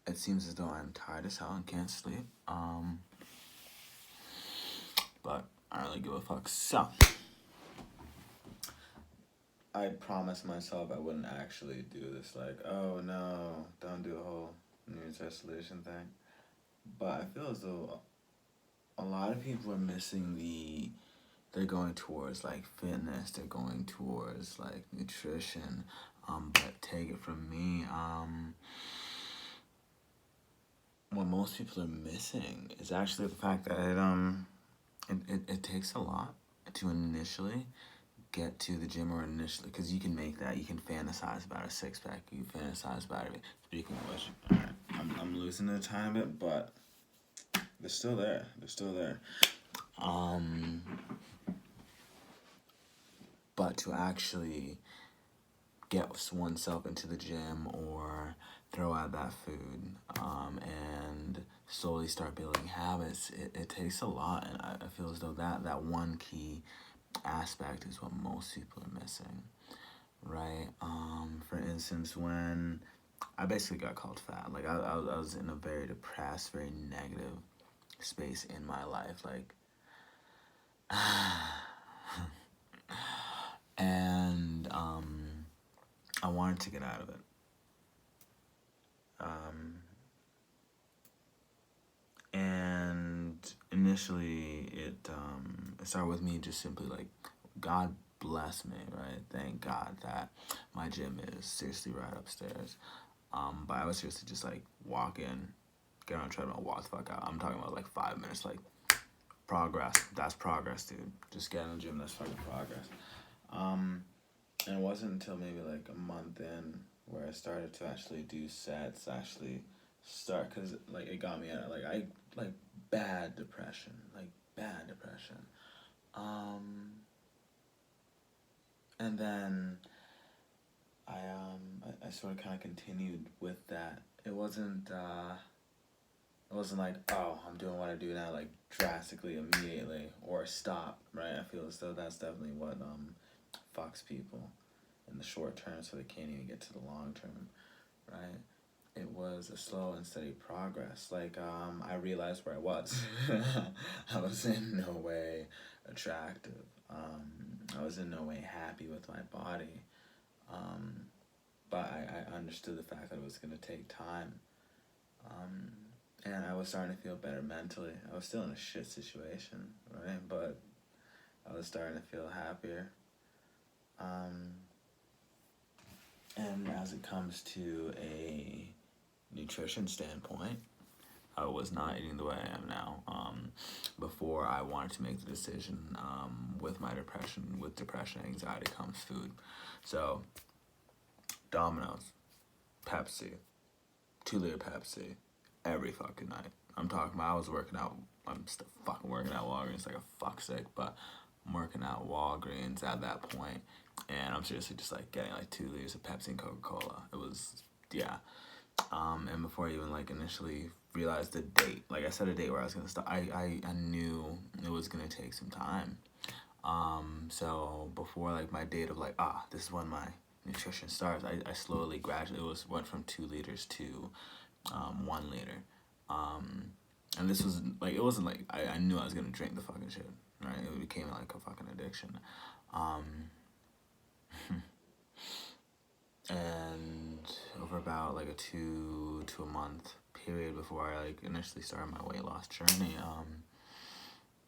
it seems as though I'm tired as hell and can't sleep. But I don't really give a fuck. So, I promised myself I wouldn't actually do this. Like, oh no, don't do a whole New Year's resolution thing. But I feel as though a lot of people are missing they're going towards like fitness, they're going towards like nutrition. But take it from me, what most people are missing is actually the fact that it takes a lot to initially get to the gym, or initially, because you can make that, you can fantasize about a six-pack, you fantasize about it. Speaking of which, alright, I'm losing it a tiny bit, but they're still there, but to actually get oneself into the gym or throw out that food, and slowly start building habits, it takes a lot, and I feel as though that one key aspect is what most people are missing, right? For instance, when I basically got called fat, like I was in a very depressed, very negative space in my life, like, and I wanted to get out of it. And initially, it started with me just simply like, God bless me, right? Thank God that my gym is seriously right upstairs. But I was seriously just like walk in, get on a treadmill, walk the fuck out. I'm talking about like 5 minutes, like progress. That's progress, dude. Just get in the gym. That's fucking progress. And it wasn't until maybe like a month in where I started to actually do sets, actually start, cause like it got me out, like bad depression, and then I sort of kind of continued with that. It wasn't like, oh, I'm doing what I do now, like drastically immediately, or stop, right? I feel as though that's definitely what fucks people in the short term, so they can't even get to the long term, right? It was a slow and steady progress. Like, I realized where I was. I was in no way attractive. I was in no way happy with my body. But I understood the fact that it was going to take time. And I was starting to feel better mentally. I was still in a shit situation, right? But I was starting to feel happier. And as it comes to a nutrition standpoint, I was not eating the way I am now. Before I wanted to make the decision, with my depression, anxiety comes food. So, Domino's, Pepsi, 2 liter Pepsi, every fucking night. I'm talking about, I was working out, I'm still fucking working out Walgreens like a fuckstick, but I'm working out Walgreens at that point, and I'm seriously just like getting like 2 liters of Pepsi and Coca-Cola. It was, yeah. And before I even like initially realized the date, like I set a date where I was gonna start. I knew it was gonna take some time. So before like my date of like, this is when my nutrition starts, I slowly, gradually, went from 2 liters to 1 liter. And this was like, it wasn't like I knew I was gonna drink the fucking shit, right? It became like a fucking addiction. And over about like a 2 to a month period before I like initially started my weight loss journey,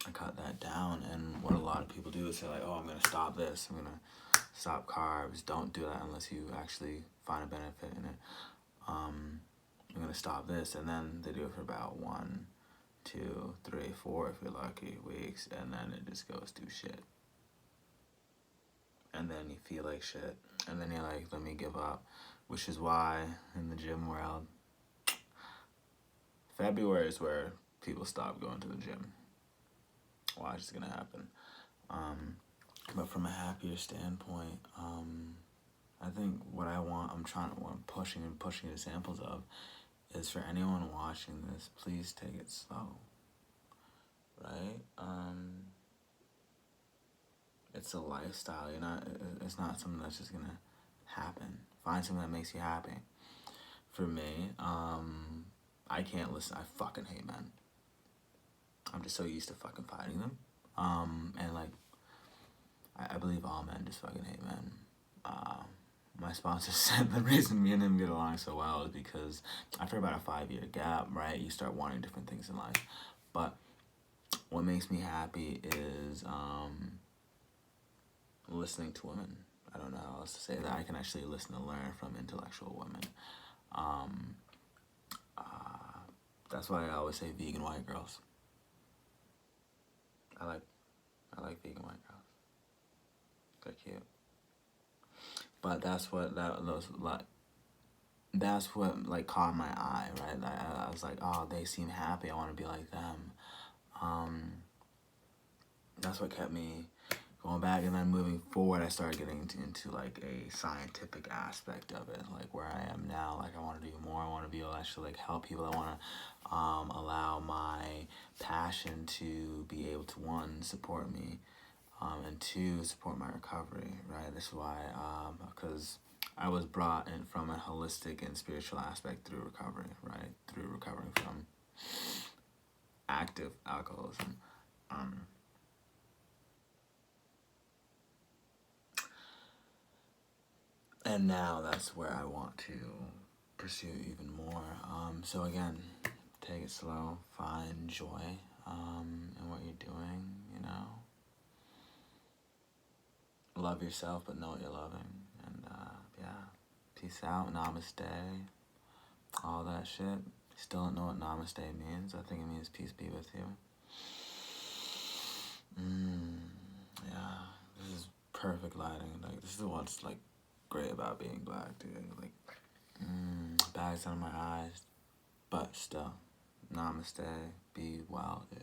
I cut that down. And what a lot of people do is say like, oh, I'm gonna stop this, I'm gonna stop carbs. Don't do that unless you actually find a benefit in it. I'm gonna stop this, and then they do it for about 1, 2, 3, 4, if you're lucky, weeks, and then it just goes to shit. And then you feel like shit, and then you're like, let me give up. Which is why in the gym world, February is where people stop going to the gym. Watch, it's gonna happen. But from a happier standpoint, I think what I'm pushing examples of is for anyone watching this, please take it slow, right? It's a lifestyle. It's not something that's just gonna happen. Find something that makes you happy. for me, I can't listen. I fucking hate men. I'm just so used to fucking fighting them. And like, I believe all men just fucking hate men. My sponsor said the reason me and him get along so well is because after about a 5 year gap, right, you start wanting different things in life. But what makes me happy is listening to women. I don't know how else to say that. I can actually listen and learn from intellectual women. Um, that's why I always say vegan white girls. I like I like vegan white girls. They're cute. But that's what like caught my eye, right? I was like, oh, they seem happy. I want to be like them. Um, that's what kept me going back, and then moving forward, I started getting into like a scientific aspect of it, like where I am now. Like I want to do more. I want to be able to actually like help people. I want to allow my passion to be able to, one, support me, and two, support my recovery. Right. That's why because I was brought in from a holistic and spiritual aspect through recovery. Right, through recovering from active alcoholism. Um, And now that's where I want to pursue even more. So again, take it slow, find joy in what you're doing, you know. Love yourself, but know what you're loving. And yeah, peace out, namaste, all that shit. Still don't know what namaste means. I think it means peace be with you. Yeah, this is perfect lighting. Like, this is what's like great about being black, dude. Like, bags under my eyes, but still, namaste, be well, dude.